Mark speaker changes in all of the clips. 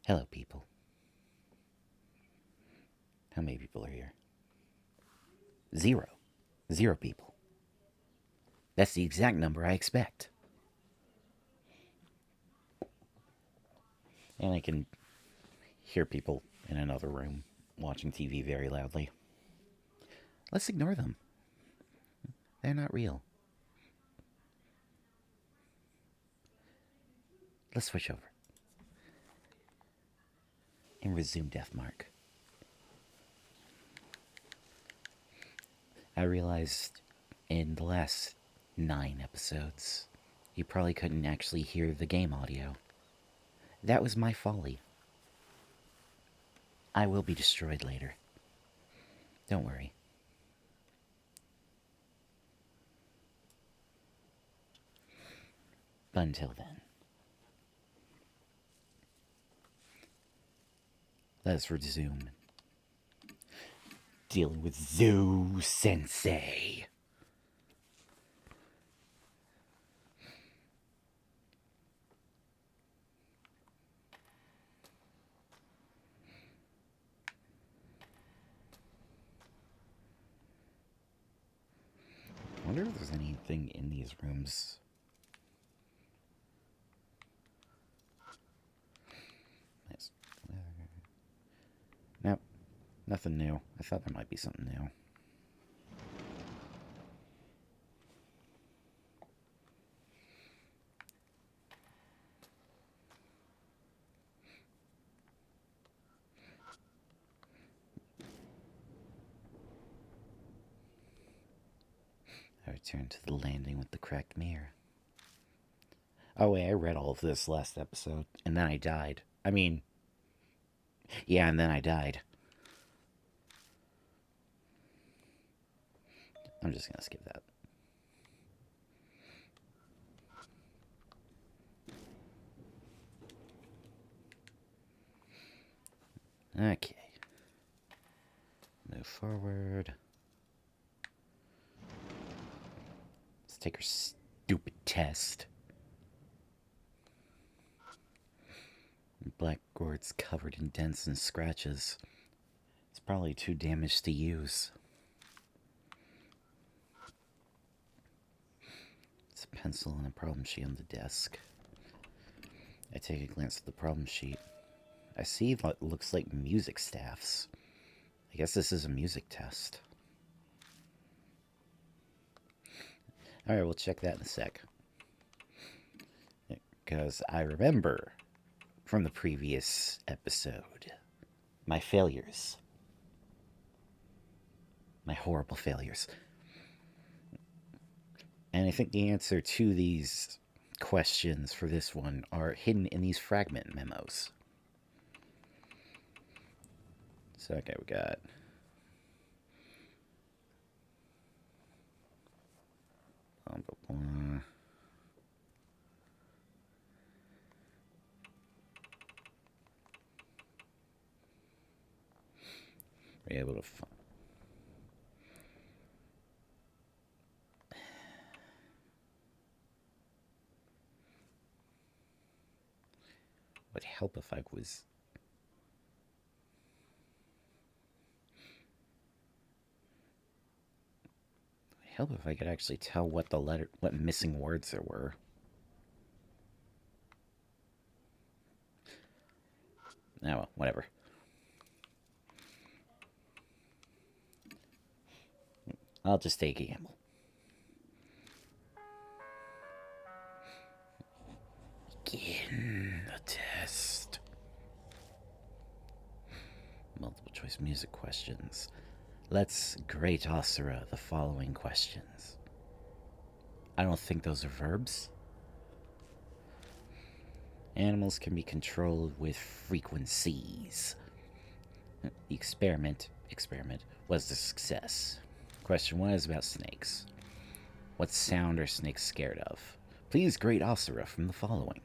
Speaker 1: Hello, people. How many people are here? Zero. Zero people. That's the exact number I expect. And I can hear people in another room watching TV very loudly. Let's ignore them. They're not real. Let's switch over and resume Deathmark. I realized in the last 9 episodes, you probably couldn't actually hear the game audio. That was my folly. I will be destroyed later. Don't worry. But until then, let's resume dealing with Zoo Sensei. I wonder if there's anything in these rooms. Nice. Nope. Nothing new. I thought there might be something new. I returned to the landing with the cracked mirror. Oh, wait, I read all of this last episode, and then I died. I mean, yeah, and then I died. I'm just gonna skip that. Okay. Move forward. Let's take her stupid test. Blackboard's covered in dents and scratches. It's probably too damaged to use. It's a pencil and a problem sheet on the desk. I take a glance at the problem sheet. I see what looks like music staffs. I guess this is a music test. Alright, we'll check that in a sec. Because I remember from the previous episode my failures. My horrible failures. And I think the answer to these questions for this one are hidden in these fragment memos. So, okay, we got we're able to find. Would help if I was. Would help if I could actually tell what what missing words there were. Oh, well, whatever. I'll just take a gamble. Begin the test. Multiple choice music questions. Let's grade Osira the following questions. I don't think those are verbs. Animals can be controlled with frequencies. The experiment was a success. Question 1 is about snakes. What sound are snakes scared of? Please grade Osira from the following.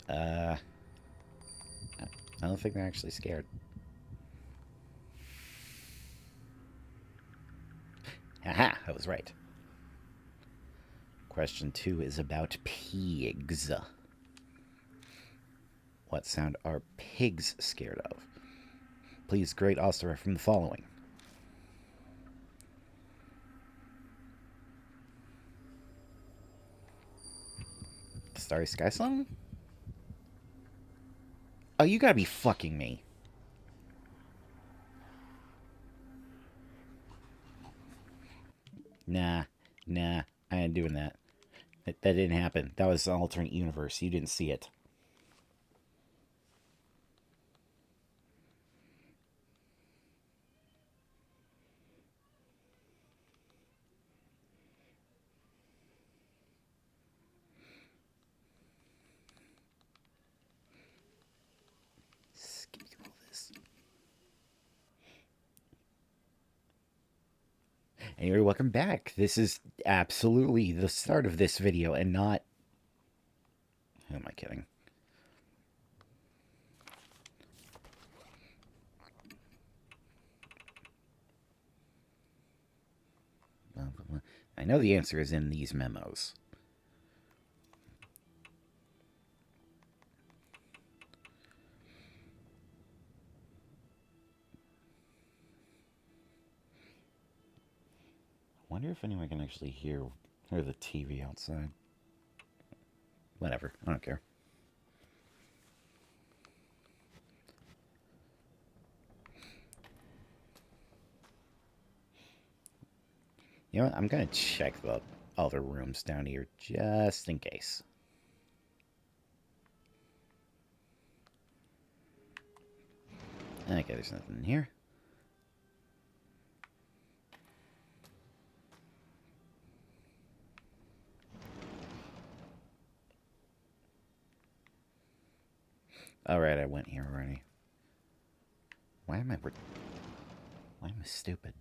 Speaker 1: I don't think they're actually scared. Haha, I was right. Question 2 is about pigs. What sound are pigs scared of? Please grade Osterra from the following. Starry Sky Song? Oh, you gotta be fucking me. Nah, I ain't doing that. That didn't happen. That was an alternate universe. You didn't see it. Skip through all this. Anyway, welcome back. This is absolutely the start of this video and not... Who am I kidding? I know the answer is in these memos. I wonder if anyone can actually hear the TV outside. Whatever, I don't care. You know what? I'm gonna check the other rooms down here just in case. Okay, there's nothing in here. Alright, I went here already. Why am I stupid?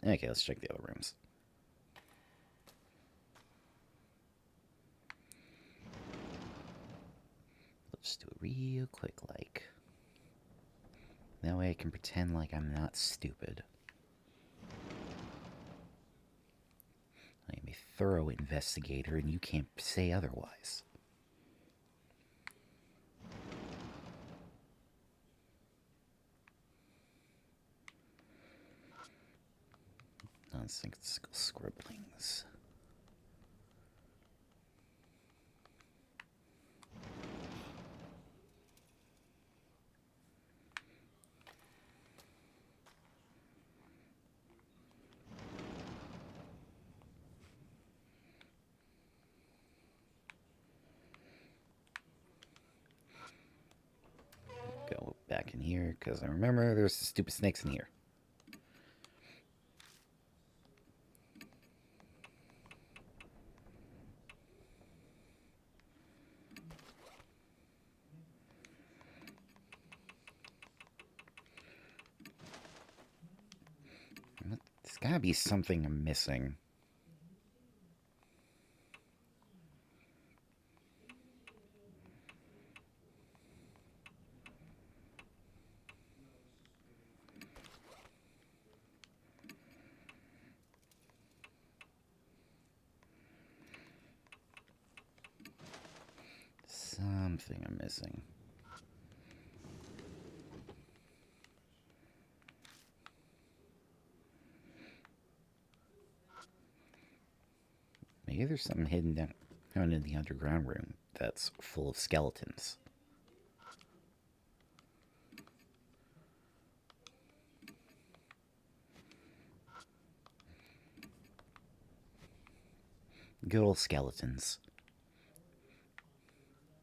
Speaker 1: Okay, let's check the other rooms. Let's do it real quick, like. That way I can pretend like I'm not stupid. I am a thorough investigator, and you can't say otherwise. Nonsensical scribblings. Go back in here, because I remember there's stupid snakes in here. There's gotta be something I'm missing. Something I'm missing. Maybe there's something hidden down in the underground room that's full of skeletons. Good old skeletons.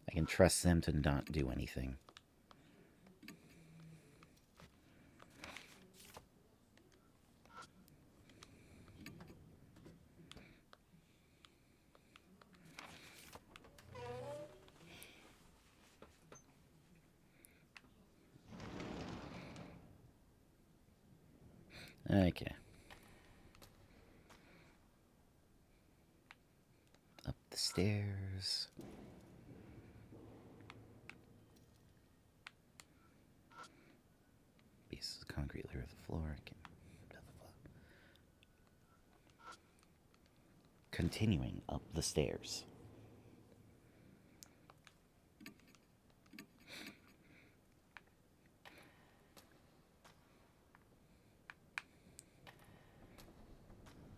Speaker 1: I can trust them to not do anything. Okay. Up the stairs. floor. Blah, blah, blah. Continuing up the stairs.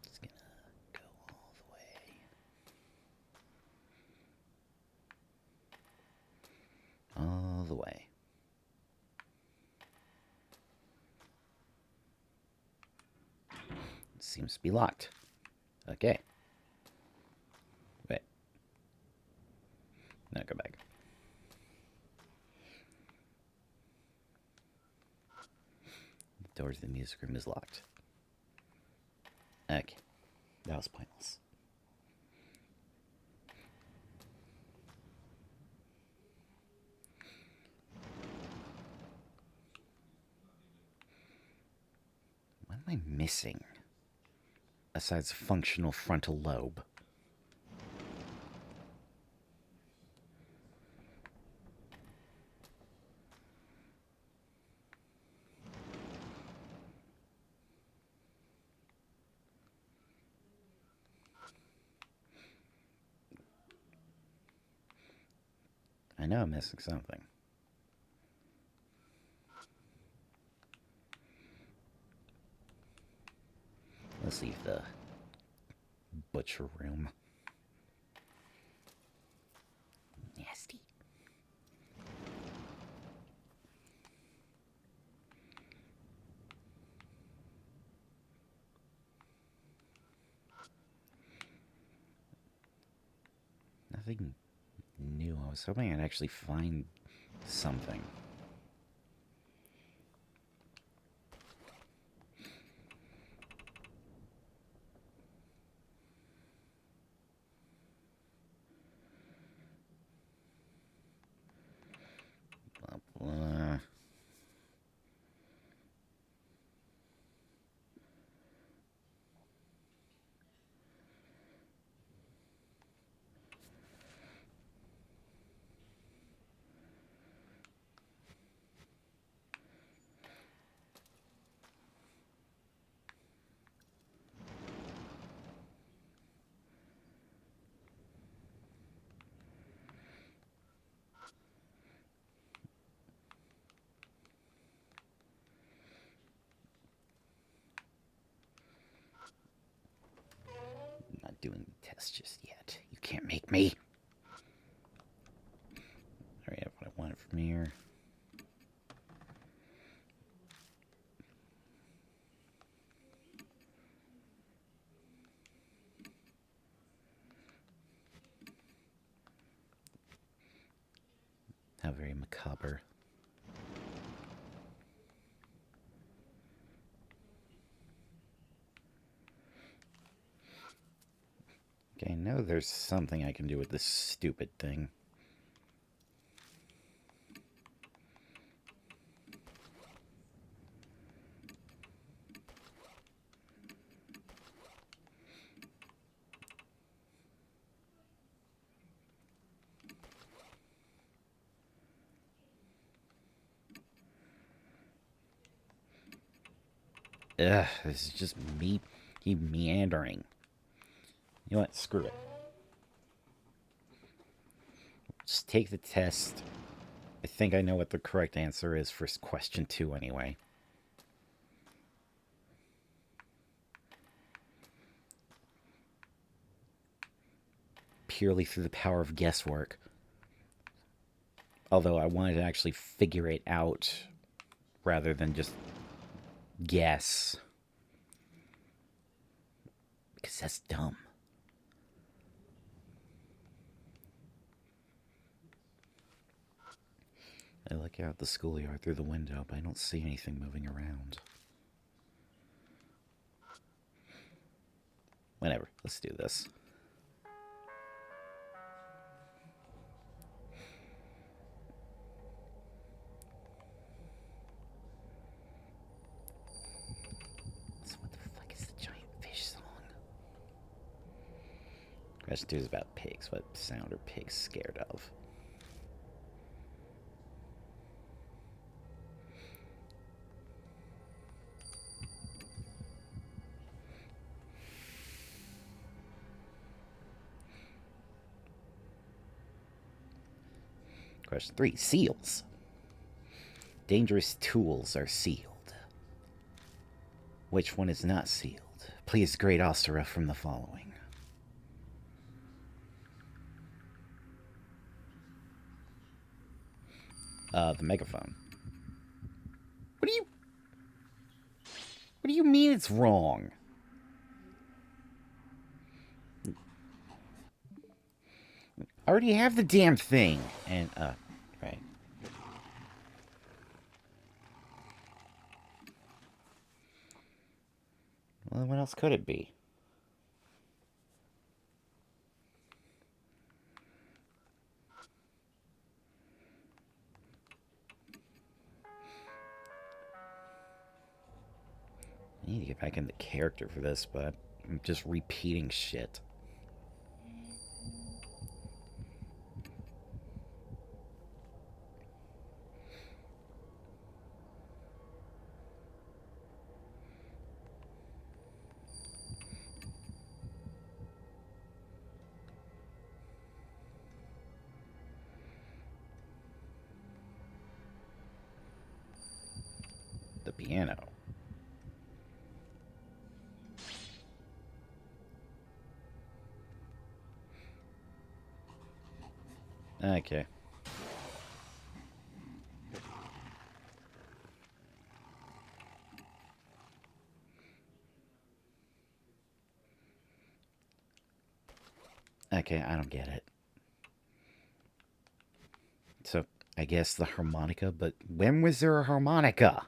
Speaker 1: Just gonna go all the way. All the way. It seems to be locked. Okay. Wait. No, go back. The door to the music room is locked. Okay. That was pointless. What am I missing? Besides functional frontal lobe. I know I'm missing something. Let's leave the butcher room. Nasty. Nothing new. I was hoping I'd actually find something. Blah, blah. Not doing the test just yet. You can't make me. Alright, what I wanted from here. How very macabre. Okay, I know there's something I can do with this stupid thing. Ugh, this is just me. Keep meandering. You know what? Screw it. Just take the test. I think I know what the correct answer is for question 2 anyway. Purely through the power of guesswork. Although I wanted to actually figure it out rather than just guess. Because that's dumb. I look out the schoolyard through the window, but I don't see anything moving around. Whatever, let's do this. So what the fuck is the giant fish song? Question 2 is about pigs. What sound are pigs scared of? Question 3. Seals. Dangerous tools are sealed. Which one is not sealed? Please grade Ostera from the following. The megaphone. What do you mean it's wrong? I already have the damn thing. And, right. Well, what else could it be? I need to get back into character for this, but I'm just repeating shit. The piano. Okay. Okay, I don't get it. So, I guess the harmonica, but when was there a harmonica?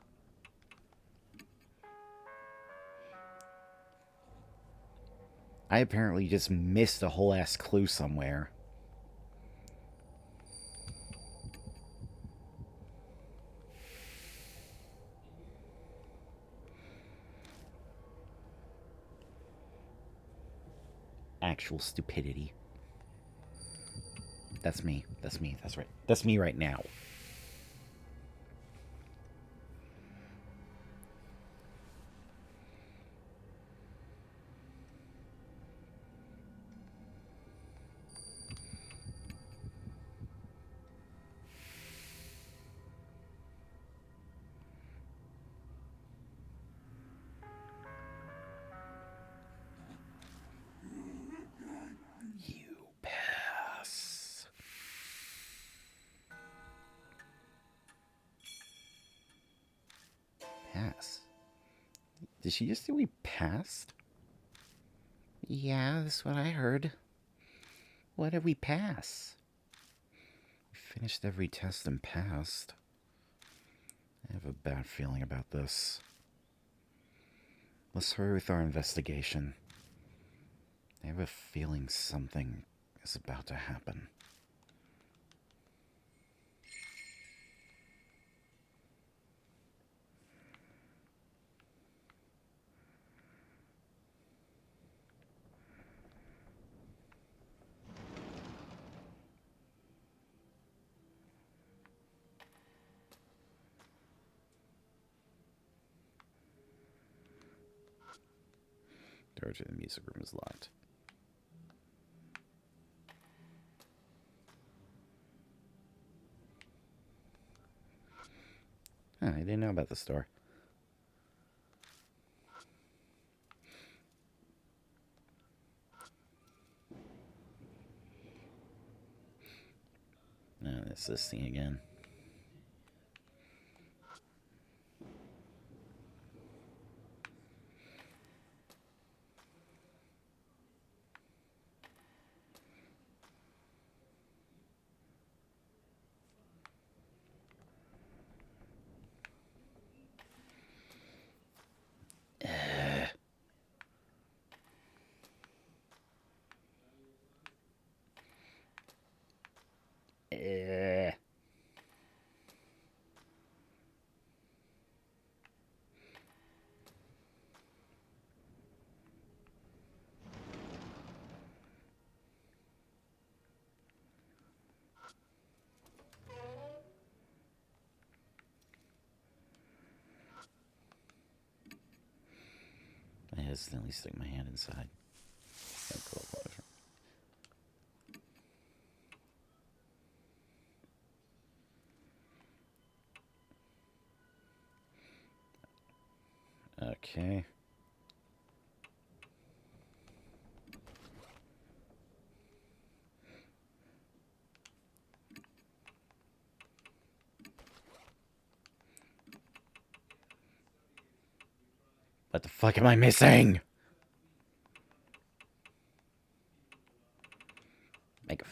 Speaker 1: I apparently just missed a whole ass clue somewhere. Actual stupidity. That's me. That's me. That's right. That's me right now. You pass. Pass. Did she just say we passed? Yeah, that's what I heard. What did we pass? We finished every test and passed. I have a bad feeling about this. Let's hurry with our investigation. I have a feeling something is about to happen. Door to the music room is locked. Huh, I didn't know about this door. It's this thing again. I hesitantly stick my hand inside. Okay. What the fuck am I missing? Make a...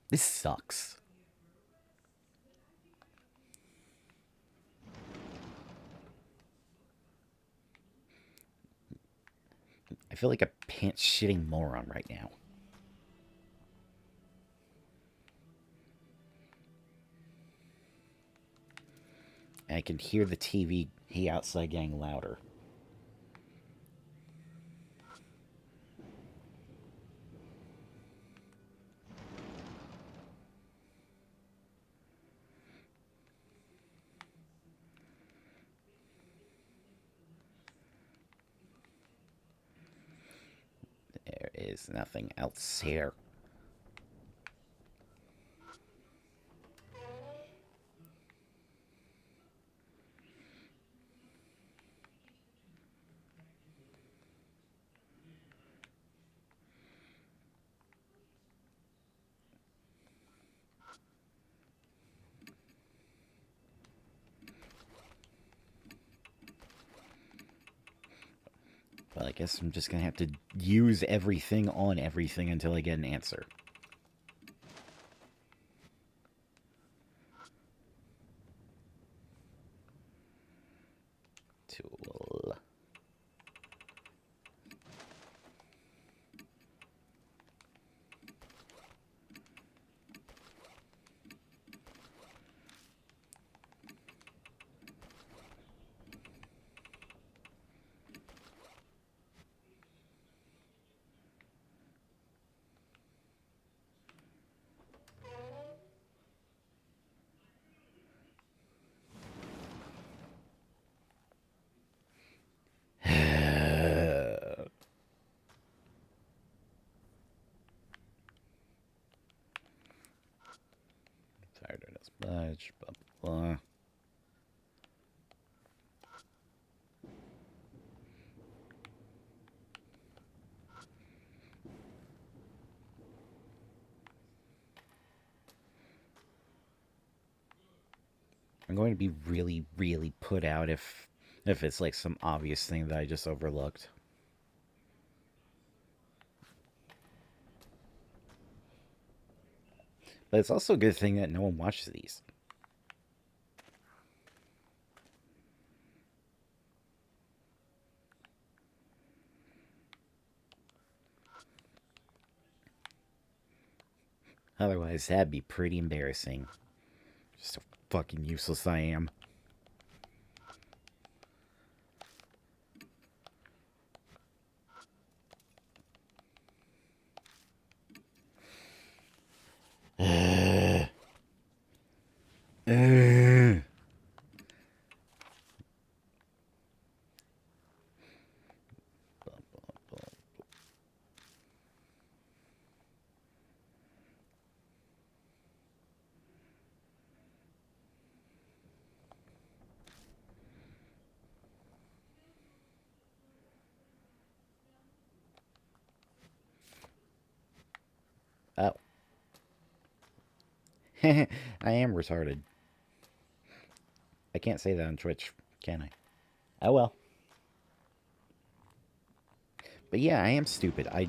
Speaker 1: This sucks. I feel like a pants-shitting moron right now. And I can hear the TV outside getting louder. There is nothing else here. Well, I guess I'm just gonna have to use everything on everything until I get an answer. Tool. Tired of this budge, blah, blah, blah. I'm going to be really, really put out if it's like some obvious thing that I just overlooked. But it's also a good thing that no one watches these. Otherwise, that'd be pretty embarrassing. Just how fucking useless I am. Oh. I am retarded. I can't say that on Twitch, can I? Oh well. But yeah, I am stupid. I...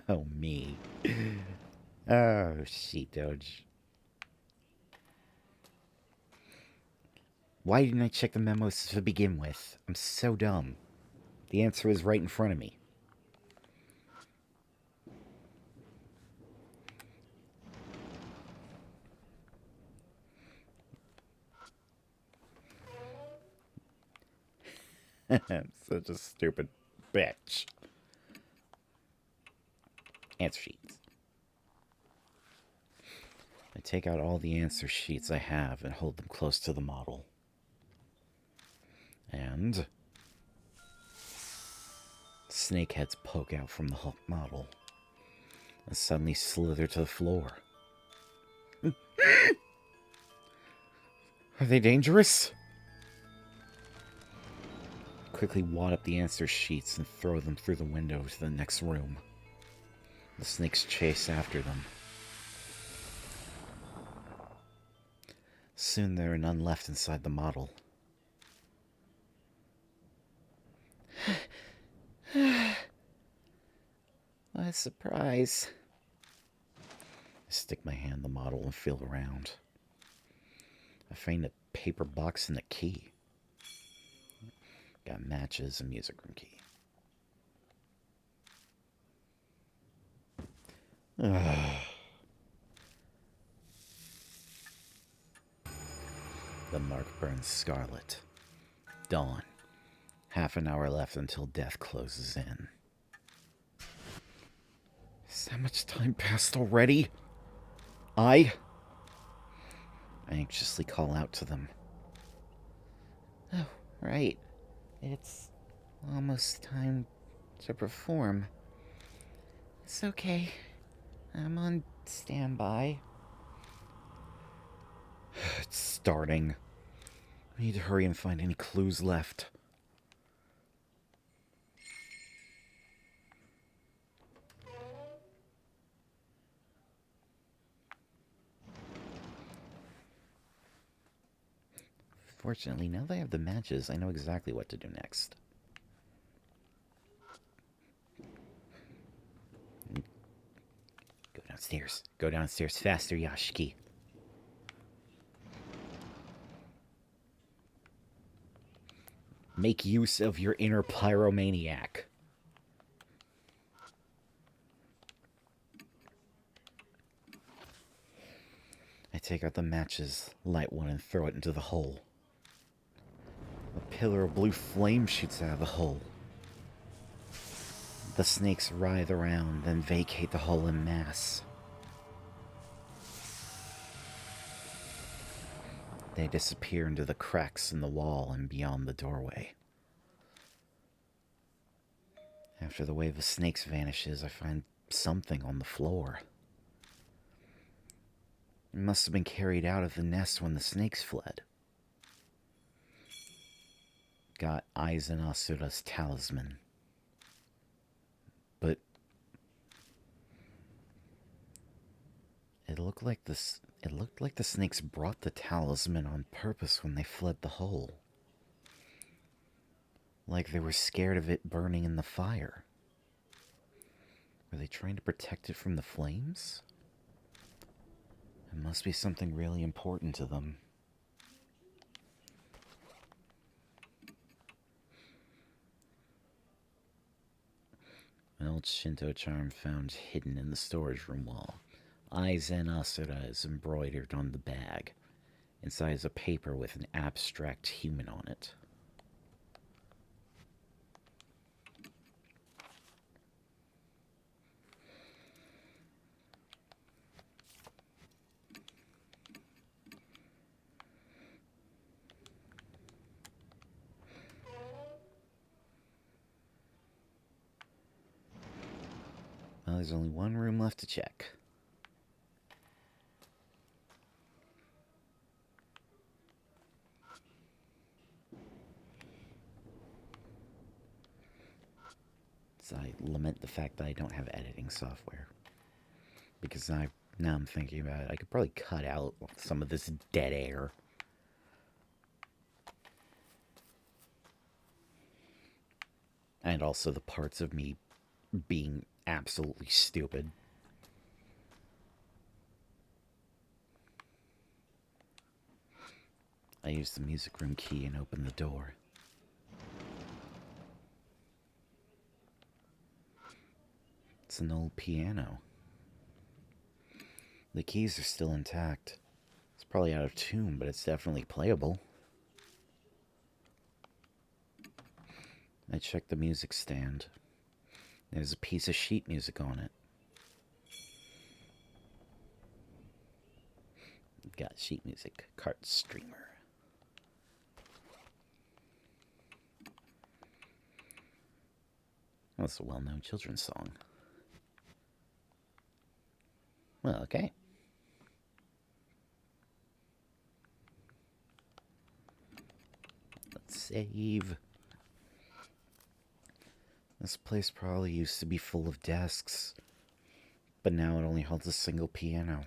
Speaker 1: Oh, me. Oh, sheet doge. Why didn't I check the memos to begin with? I'm so dumb. The answer is right in front of me. I'm such a stupid bitch. Answer sheets. I take out all the answer sheets I have and hold them close to the model. And snakeheads poke out from the model and suddenly slither to the floor. Are they dangerous? Quickly wad up the answer sheets and throw them through the window to the next room. The snakes chase after them. Soon there are none left inside the model. What a surprise. I stick my hand in the model and feel around. I find a paper box and a key. Got matches and music room key. The mark burns scarlet. Dawn. Half an hour left until death closes in. Is that much time passed already? I anxiously call out to them. Oh, right. It's almost time to perform. It's okay. I'm on standby. It's starting. I need to hurry and find any clues left. Fortunately, now that I have the matches, I know exactly what to do next. Go downstairs. Go downstairs faster, Yashiki. Make use of your inner pyromaniac. I take out the matches, light one, and throw it into the hole. A pillar of blue flame shoots out of the hole. The snakes writhe around, then vacate the hole en masse. They disappear into the cracks in the wall and beyond the doorway. After the wave of snakes vanishes, I find something on the floor. It must have been carried out of the nest when the snakes fled. Got Aizen Asura's talisman. But it looked like the snakes brought the talisman on purpose when they fled the hole. Like they were scared of it burning in the fire. Were they trying to protect it from the flames? It must be something really important to them. An old Shinto charm found hidden in the storage room wall. Aizen Asura is embroidered on the bag. Inside is a paper with an abstract human on it. Well, there's only one room left to check. So I lament the fact that I don't have editing software. Because now I'm thinking about it, I could probably cut out some of this dead air. And also the parts of me being absolutely stupid. I use the music room key and open the door. It's an old piano. The keys are still intact. It's probably out of tune, but it's definitely playable. I check the music stand. There's a piece of sheet music on it. Got sheet music, cart streamer. Well, it's a well-known children's song. Well, okay. Let's save. This place probably used to be full of desks, but now it only holds a single piano.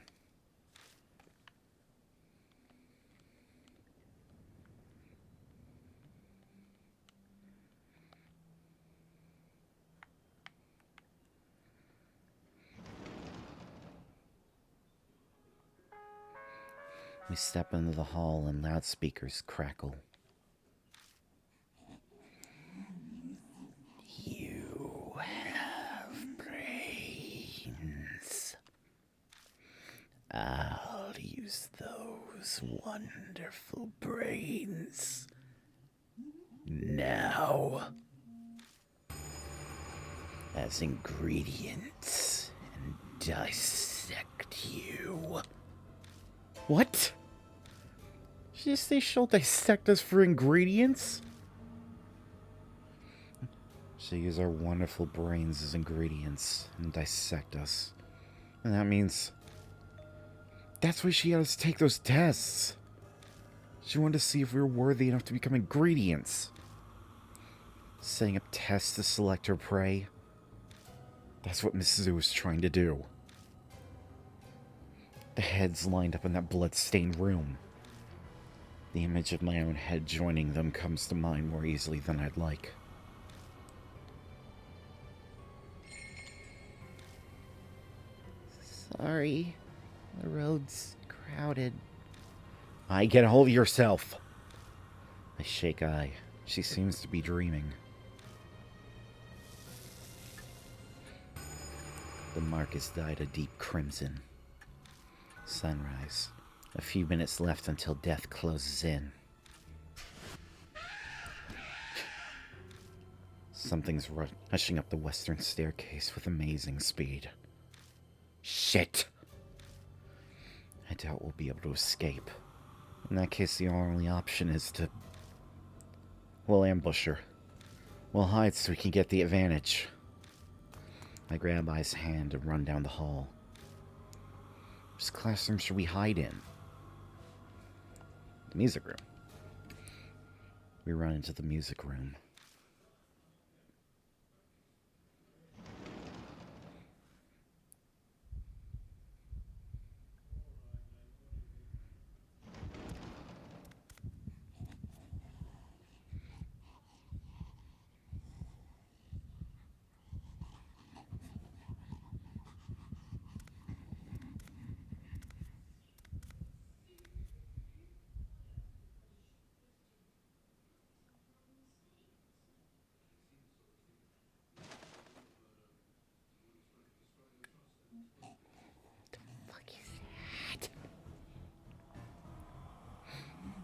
Speaker 1: We step into the hall and loudspeakers crackle. You have brains. I'll use those wonderful brains now as ingredients and dissect you. What? She just say she'll dissect us for ingredients? She'll use our wonderful brains as ingredients and dissect us. And that means that's why she had us take those tests. She wanted to see if we were worthy enough to become ingredients. Setting up tests to select her prey. That's what Mrs. Zoo was trying to do. The heads lined up in that blood-stained room. The image of my own head joining them comes to mind more easily than I'd like. Sorry, the road's crowded. Get a hold of yourself. I shake eye. She seems to be dreaming. The mark dyed a deep crimson. Sunrise. A few minutes left until death closes in. Something's rushing up the western staircase with amazing speed. Shit! I doubt we'll be able to escape. In that case, the only option is to... we'll ambush her. We'll hide so we can get the advantage. I grab I's hand and run down the hall. Which classroom should we hide in? The music room. We run into the music room.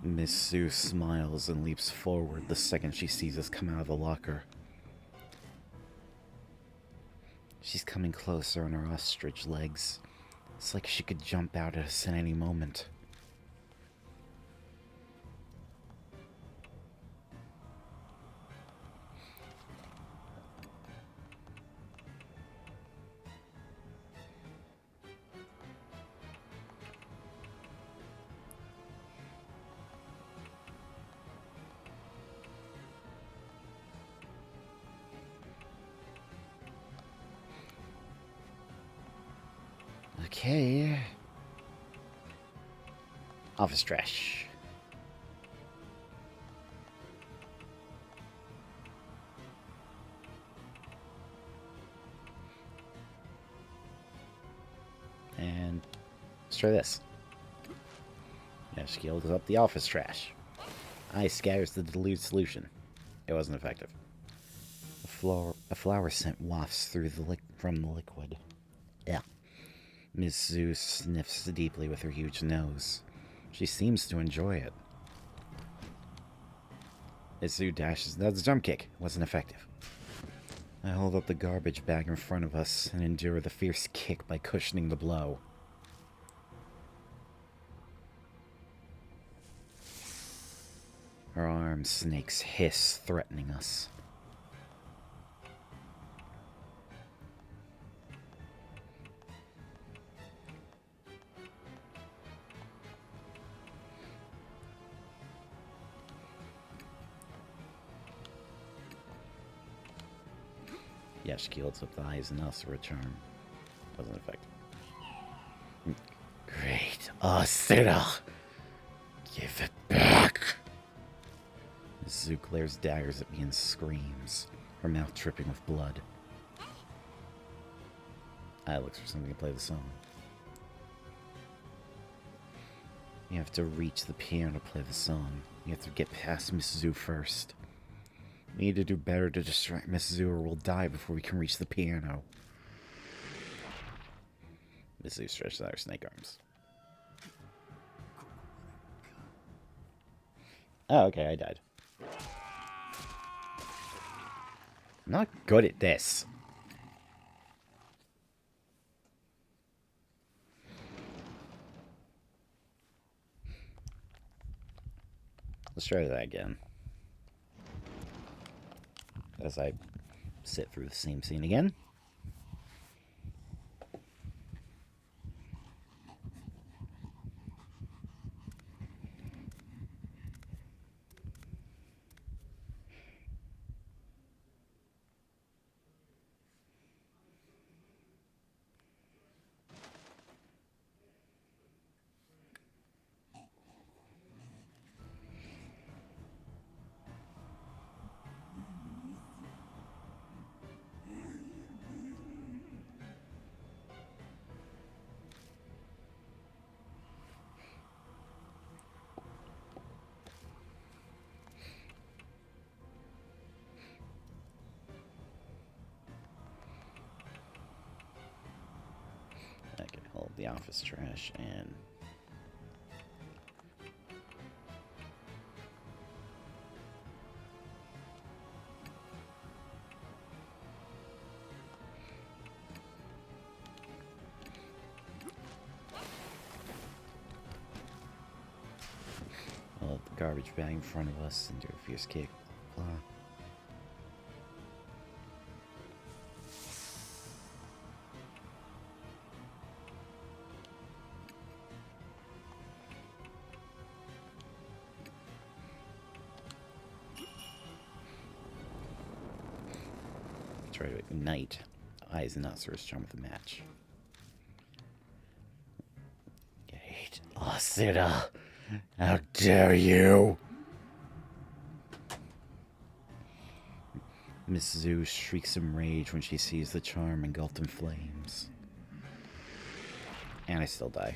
Speaker 1: Miss Sue smiles and leaps forward the second she sees us come out of the locker. She's coming closer on her ostrich legs. It's like she could jump out at us at any moment. Okay. Office trash. And let's try this. Yeah, she gilded up the office trash. Ice scatters the dilute solution. It wasn't effective. A flower scent wafts through from the liquid. Yeah. Miss Zoo sniffs deeply with her huge nose. She seems to enjoy it. Miss Zoo dashes. That's a jump kick. Wasn't effective. I hold up the garbage bag in front of us and endure the fierce kick by cushioning the blow. Her armed snakes hiss, threatening us. Yeah, she holds up the eyes and us for a charm. Wasn't effective. Great. Asura! Give it back! Zoo glares daggers at me and screams, her mouth dripping with blood. I looks for something to play the song. You have to reach the piano to play the song. You have to get past Miss Zoo first. We need to do better to distract Miss Zoo or we'll die before we can reach the piano. Miss Zoo stretches out her snake arms. Oh, okay, I died. I'm not good at this. Let's try that again. As I sit through the same scene again. I can hold the office trash and... hold the garbage bag in front of us and do a fierce kick. Blah. Try to ignite Eyes and Usura's charm with a match. Gate Asura! How dare you! Miss Zoo shrieks in rage when she sees the charm engulfed in flames. And I still die.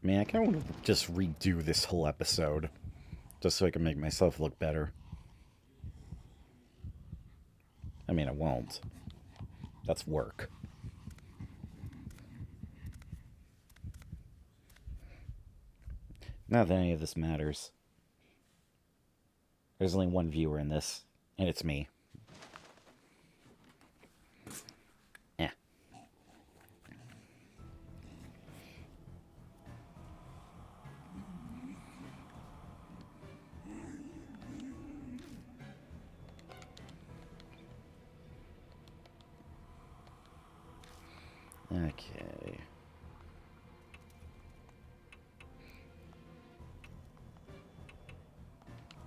Speaker 1: Man, I kind of want to just redo this whole episode. Just so I can make myself look better. I mean, I won't. That's work. Not that any of this matters. There's only one viewer in this, and it's me. Yeah. Okay.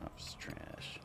Speaker 1: Office trash.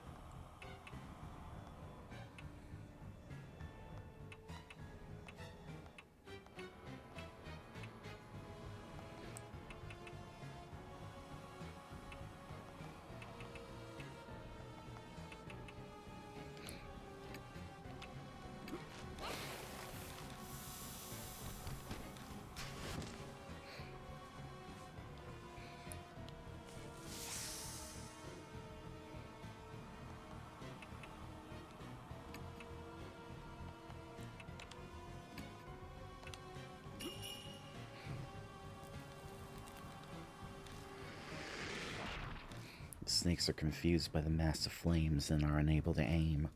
Speaker 1: Snakes are confused by the massive flames and are unable to aim.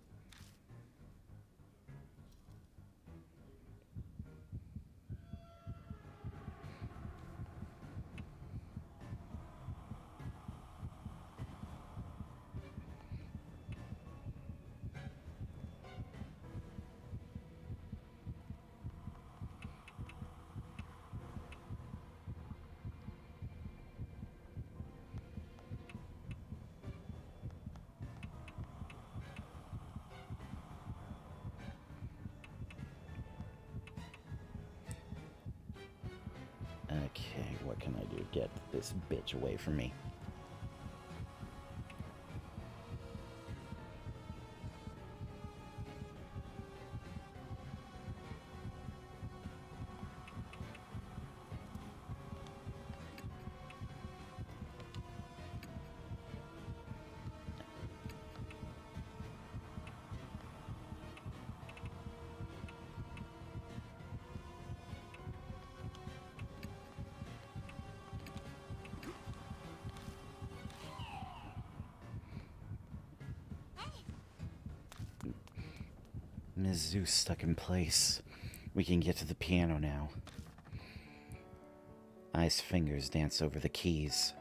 Speaker 1: Okay, what can I do to get this bitch away from me? Ms. Zeus stuck in place. We can get to the piano now. I's fingers dance over the keys.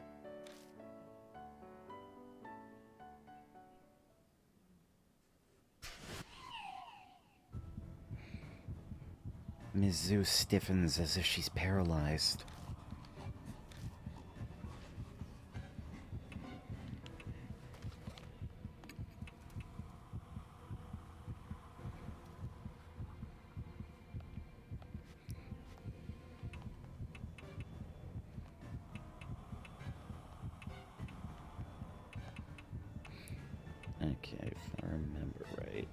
Speaker 1: Ms. Zeus stiffens as if she's paralyzed. Okay, if I remember right.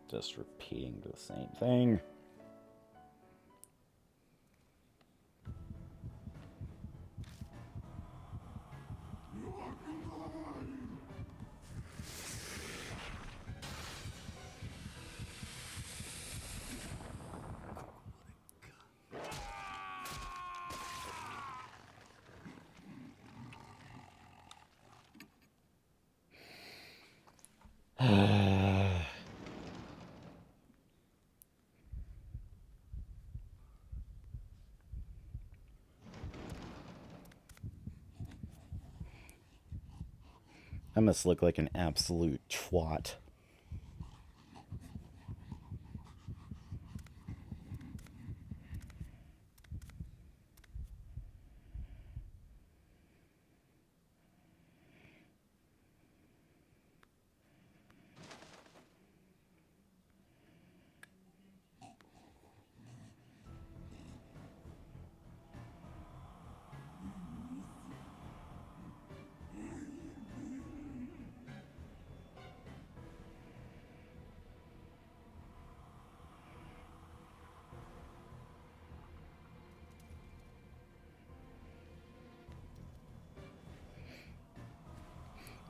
Speaker 1: Just repeating the same thing. I must look like an absolute twat.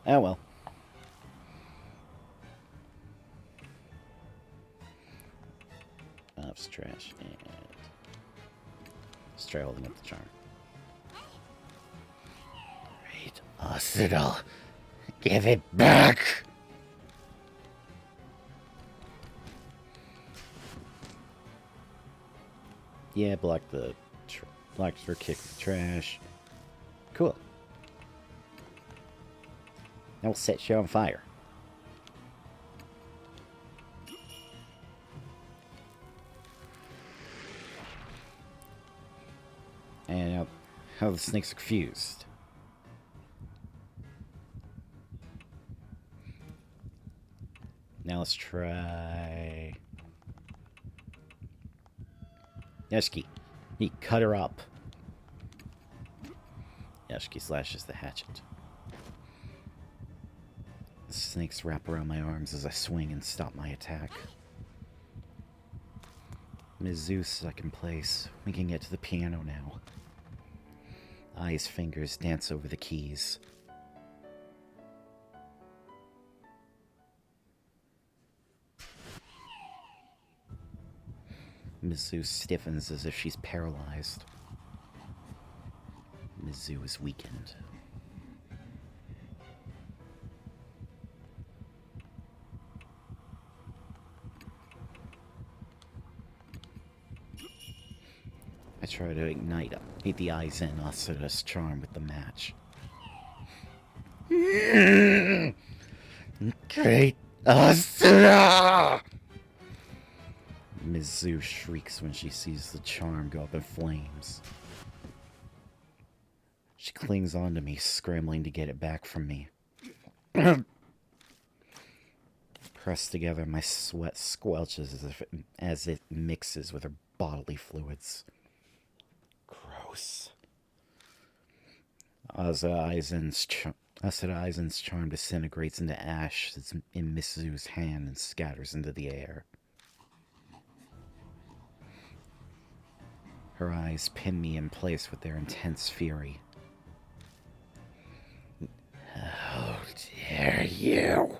Speaker 1: Oh well. Off's trash and let's try holding up the charm. Great Occidental. Give it back! Yeah, block her kick with trash. Cool. That will set you on fire. And now, how the snakes are confused. Last try. Yeshki, he cut her up. Yeshki slashes the hatchet. The snakes wrap around my arms as I swing and stop my attack. Mizzou second place. We can get to the piano now. Ai's fingers dance over the keys. Mizzou stiffens as if she's paralyzed. Mizzou is weakened. I try to ignite the Aizen Asura's charm with the match. Great Asura! Mizzou shrieks when she sees the charm go up in flames. She clings onto me, scrambling to get it back from me. Pressed together, my sweat squelches as it mixes with her bodily fluids. Gross. Asura Aizen's charm disintegrates into ash that's in Mizzou's hand and scatters into the air. Her eyes pin me in place with their intense fury. How dare you!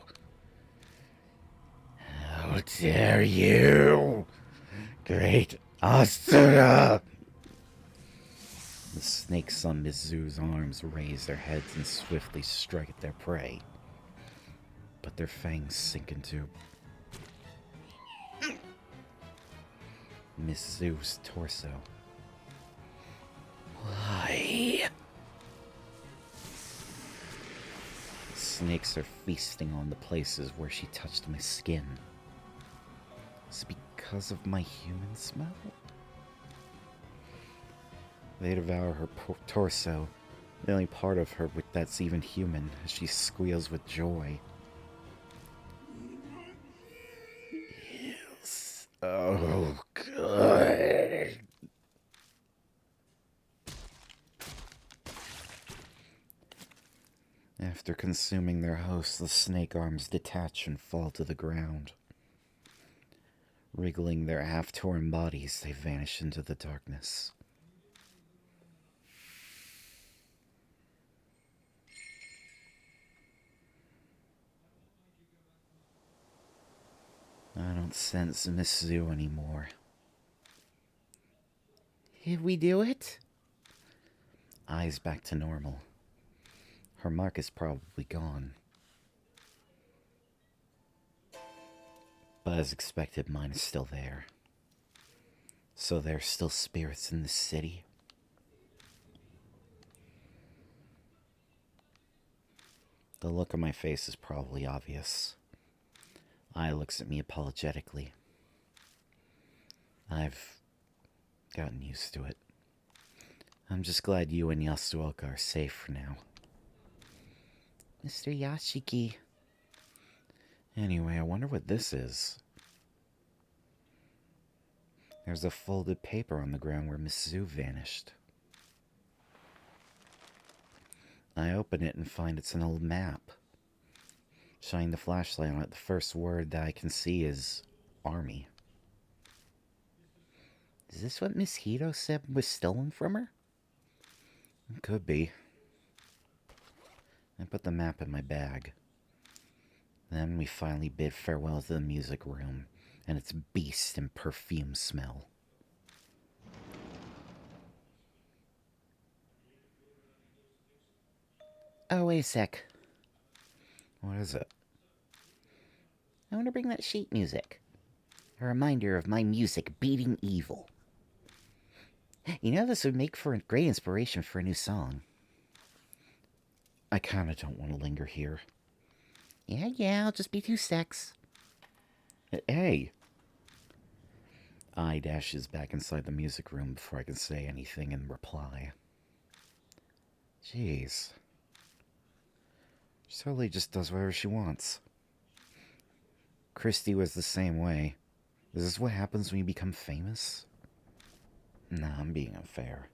Speaker 1: How dare you! Great Asura! The snakes on Mizzou's arms raise their heads and swiftly strike at their prey. But their fangs sink into Mizzou's torso. Why? Snakes are feasting on the places where she touched my skin. Is it because of my human smell? They devour her torso, the only part of her that's even human, as she squeals with joy. Feels so good. After consuming their host, the snake arms detach and fall to the ground. Wriggling their half-torn bodies, they vanish into the darkness. I don't sense Mizzou anymore. Did we do it? Eyes back to normal. Her mark is probably gone. But as expected, mine is still there. So there are still spirits in this city? The look on my face is probably obvious. Ai looks at me apologetically. I've gotten used to it. I'm just glad you and Yasuoka are safe for now. Mr. Yashiki. Anyway, I wonder what this is. There's a folded paper on the ground where Mizzou vanished. I open it and find it's an old map. Shine the flashlight on it, the first word that I can see is army. Is this what Miss Hito said was stolen from her? It could be. I put the map in my bag. Then we finally bid farewell to the music room and its beast and perfume smell. Oh, wait a sec. What is it? I want to bring that sheet music. A reminder of my music beating evil. You know, this would make for a great inspiration for a new song. I kinda don't want to linger here. Yeah, I'll just be 2 secs. Hey! I dashes back inside the music room before I can say anything in reply. Jeez. She totally just does whatever she wants. Christy was the same way. Is this what happens when you become famous? Nah, I'm being unfair.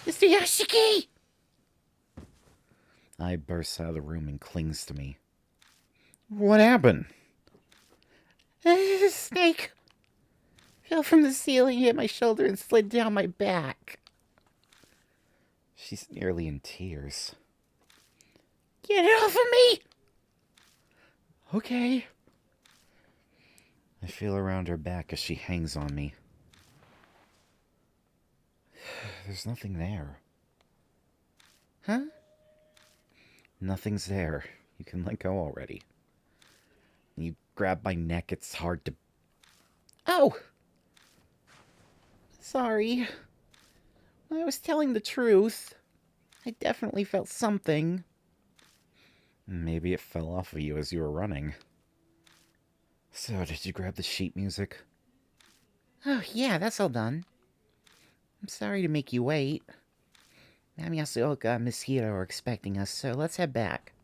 Speaker 1: Mr. Yashiki! I bursts out of the room and clings to me. What happened? A snake fell from the ceiling, hit my shoulder, and slid down my back. She's nearly in tears. Get it off of me! Okay. I feel around her back as she hangs on me. There's nothing there. Huh? Nothing's there. You can let go already. You grab my neck, it's hard to... Oh! Sorry. I was telling the truth. I definitely felt something. Maybe it fell off of you as you were running. So, did you grab the sheet music? Oh, yeah, that's all done. I'm sorry to make you wait. Madam Yasuoka and Miss Hiro are expecting us, so let's head back.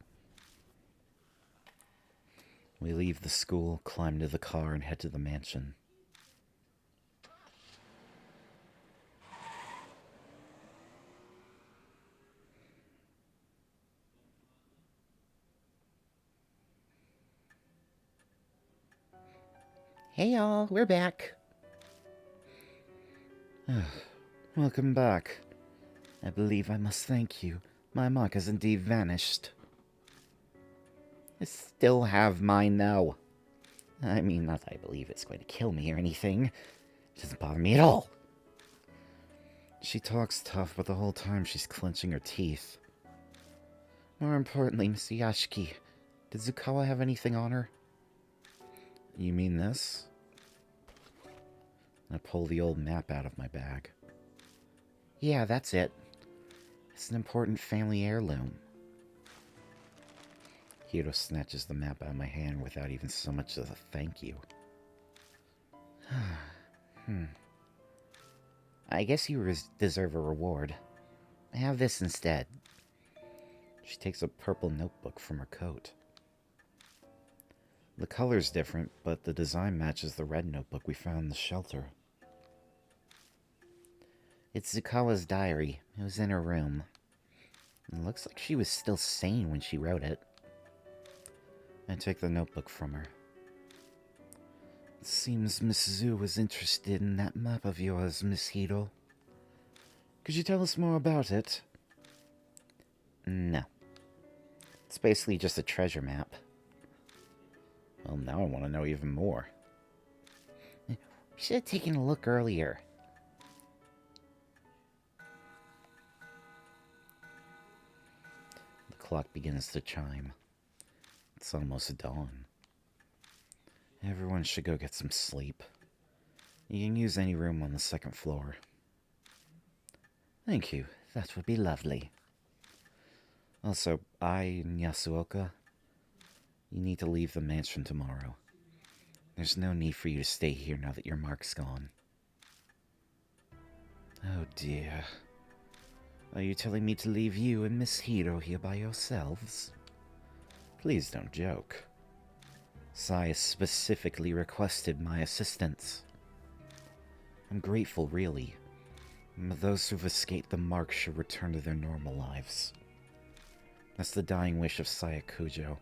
Speaker 1: We leave the school, climb into the car, and head to the mansion. Hey y'all, we're back. Welcome back. I believe I must thank you. My mark has indeed vanished. I still have mine, though. I mean, not that I believe it's going to kill me or anything. It doesn't bother me at all. She talks tough, but the whole time she's clenching her teeth. More importantly, Miss Yashiki, did Zukawa have anything on her? You mean this? I pull the old map out of my bag. Yeah, that's it. It's an important family heirloom. Hiro snatches the map out of my hand without even so much as a thank you. I guess you deserve a reward. I have this instead. She takes a purple notebook from her coat. The color's different, but the design matches the red notebook we found in the shelter. It's Zukawa's diary. It was in her room. It looks like she was still sane when she wrote it. I take the notebook from her. It seems Miss Zu was interested in that map of yours, Miss Hiro. Could you tell us more about it? No. It's basically just a treasure map. Well, now I want to know even more. We should have taken a look earlier. The clock begins to chime. It's almost dawn. Everyone should go get some sleep. You can use any room on the second floor. Thank you. That would be lovely. Also, I and Yasuoka, you need to leave the mansion tomorrow. There's no need for you to stay here now that your mark's gone. Oh dear. Are you telling me to leave you and Miss Hiro here by yourselves? Please don't joke. Sai specifically requested my assistance. I'm grateful, really. But those who've escaped the mark should return to their normal lives. That's the dying wish of Sayakujo,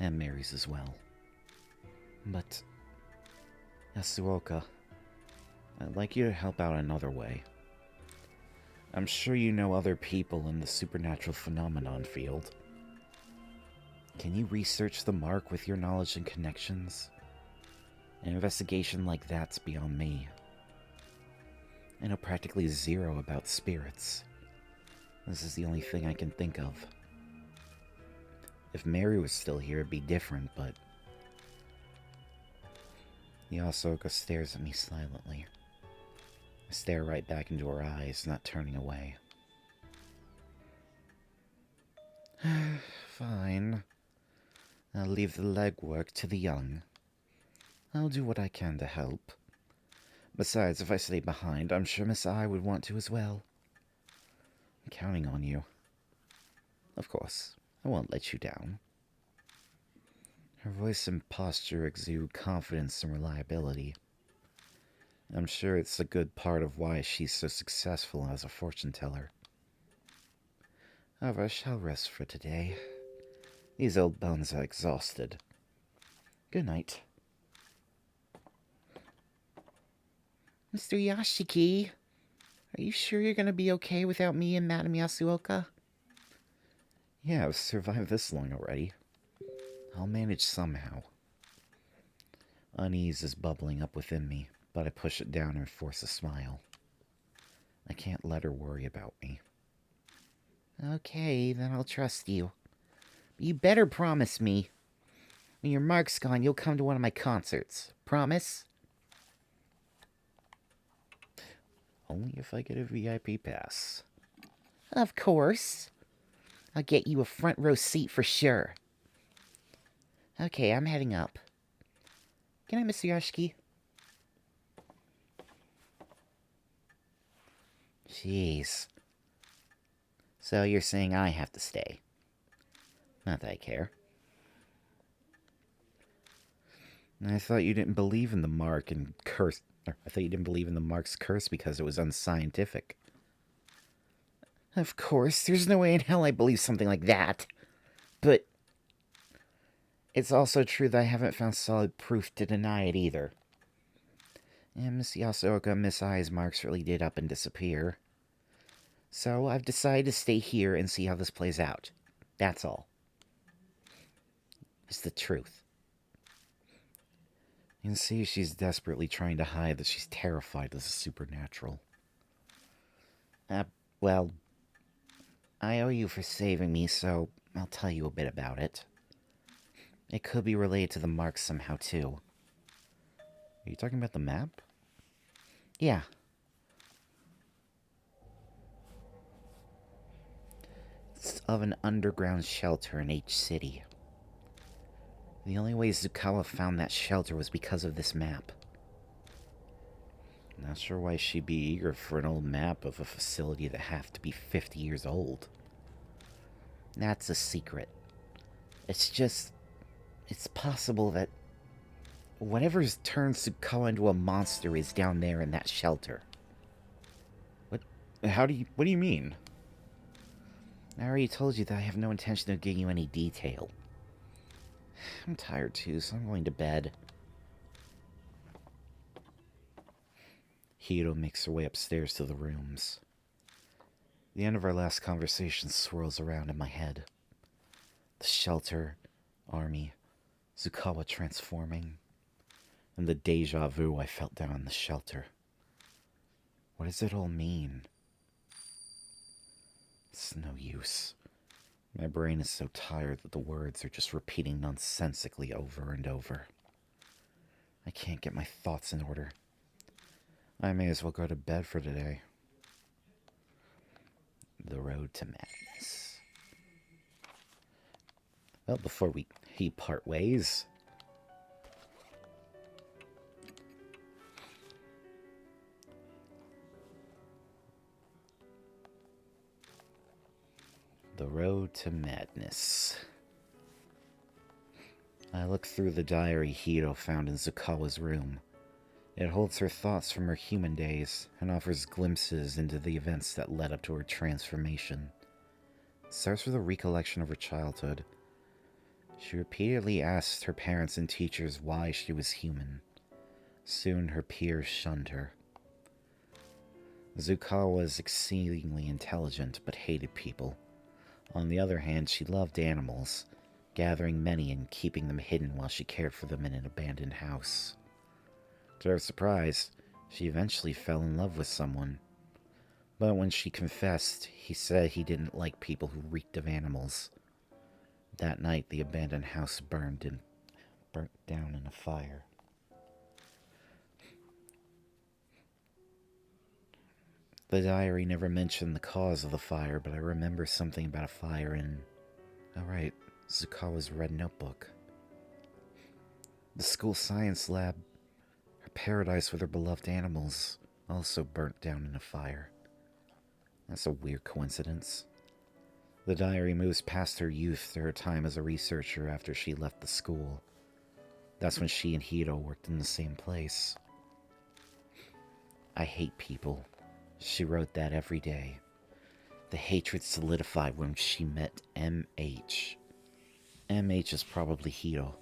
Speaker 1: and Mary's as well. But, Yasuoka, I'd like you to help out another way. I'm sure you know other people in the supernatural phenomenon field. Can you research the mark with your knowledge and connections? An investigation like that's beyond me. I know practically zero about spirits. This is the only thing I can think of. If Mary was still here, it'd be different, but... Yasuoka stares at me silently. I stare right back into her eyes, not turning away. Fine. I'll leave the legwork to the young. I'll do what I can to help. Besides, if I stay behind, I'm sure Miss I would want to as well. counting on you. Of course, I won't let you down. Her voice and posture exude confidence and reliability. I'm sure it's a good part of why she's so successful as a fortune teller. However, I shall rest for today. These old bones are exhausted. Good night. Mr. Yashiki, are you sure you're going to be okay without me and Madame Yasuoka? Yeah, I've survived this long already. I'll manage somehow. Unease is bubbling up within me, but I push it down and force a smile. I can't let her worry about me. Okay, then I'll trust you. But you better promise me. When your mark's gone, you'll come to one of my concerts. Promise? Only if I get a VIP pass. Of course. I'll get you a front row seat for sure. Okay, I'm heading up. Good night, Mr. Yashiki. Jeez. So you're saying I have to stay? Not that I care. I thought you didn't believe in the mark and curse. I thought you didn't believe in the mark's curse because it was unscientific. Of course, there's no way in hell I believe something like that. But it's also true that I haven't found solid proof to deny it either. And Miss Yasuoka and Miss I's marks really did up and disappear. So I've decided to stay here and see how this plays out. That's all. It's the truth. You can see she's desperately trying to hide that she's terrified of the supernatural. Well, I owe you for saving me, so I'll tell you a bit about it. It could be related to the marks somehow, too. Are you talking about the map? Yeah. It's of an underground shelter in each city. The only way Zukawa found that shelter was because of this map. Not sure why she'd be eager for an old map of a facility that have to be 50 years old. That's a secret. It's just... It's possible that whatever's turned Zukawa into a monster is down there in that shelter. What do you mean? I already told you that I have no intention of giving you any detail. I'm tired too, so I'm going to bed. Hiro makes her way upstairs to the rooms. The end of our last conversation swirls around in my head. The shelter, army, Zukawa transforming, and the deja vu I felt down in the shelter. What does it all mean? It's no use. My brain is so tired that the words are just repeating nonsensically over and over. I can't get my thoughts in order. I may as well go to bed for today. The road to madness. Well, before we part ways... The road to madness. I look through the diary Hiro found in Zukawa's room. It holds her thoughts from her human days and offers glimpses into the events that led up to her transformation. It starts with a recollection of her childhood. She repeatedly asked her parents and teachers why she was human. Soon her peers shunned her. Zukawa was exceedingly intelligent but hated people. On the other hand, she loved animals, gathering many and keeping them hidden while she cared for them in an abandoned house. To her surprise, she eventually fell in love with someone. But when she confessed, he said he didn't like people who reeked of animals. That night, the abandoned house burnt down in a fire. The diary never mentioned the cause of the fire, but I remember something about a fire in... Oh right, Zukawa's red notebook. The school science lab, her paradise with her beloved animals, also burnt down in a fire. That's a weird coincidence. The diary moves past her youth to her time as a researcher after she left the school. That's when she and Hiro worked in the same place. I hate people. She wrote that every day. The hatred solidified when she met MH. MH is probably Hiro.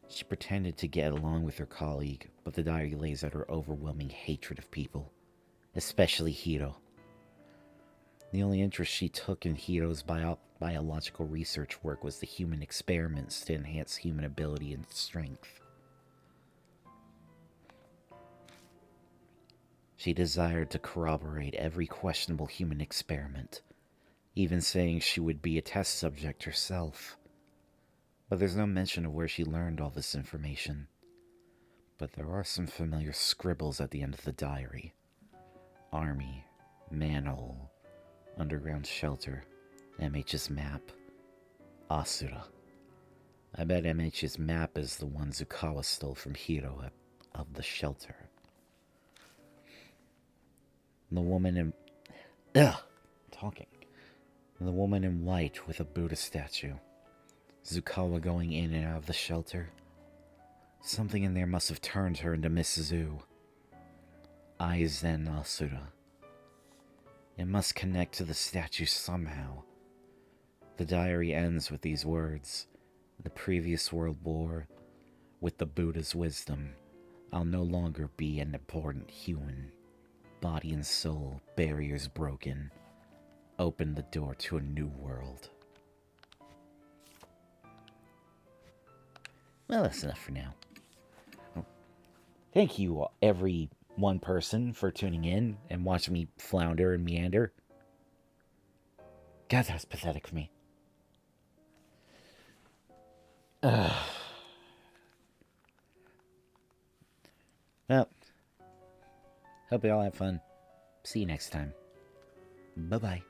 Speaker 1: She pretended to get along with her colleague, but the diary lays out her overwhelming hatred of people, especially Hiro. The only interest she took in Hiro's biological research work was the human experiments to enhance human ability and strength. She desired to corroborate every questionable human experiment, even saying she would be a test subject herself. But there's no mention of where she learned all this information. But there are some familiar scribbles at the end of the diary. Army, manhole, underground shelter, MH's map, Asura. I bet MH's map is the one Zukawa stole from Hiro of the shelter. The woman in... talking. The woman in white with a Buddha statue. Zukawa going in and out of the shelter. Something in there must have turned her into Mrs. U. Aizen Asura. It must connect to the statue somehow. The diary ends with these words. The previous world war, with the Buddha's wisdom, I'll no longer be an important human. Body and soul, barriers broken. Open the door to a new world. Well, that's enough for now. Thank you, every one person, for tuning in and watching me flounder and meander. God, that was pathetic for me. Well, hope you all have fun. See you next time. Bye-bye.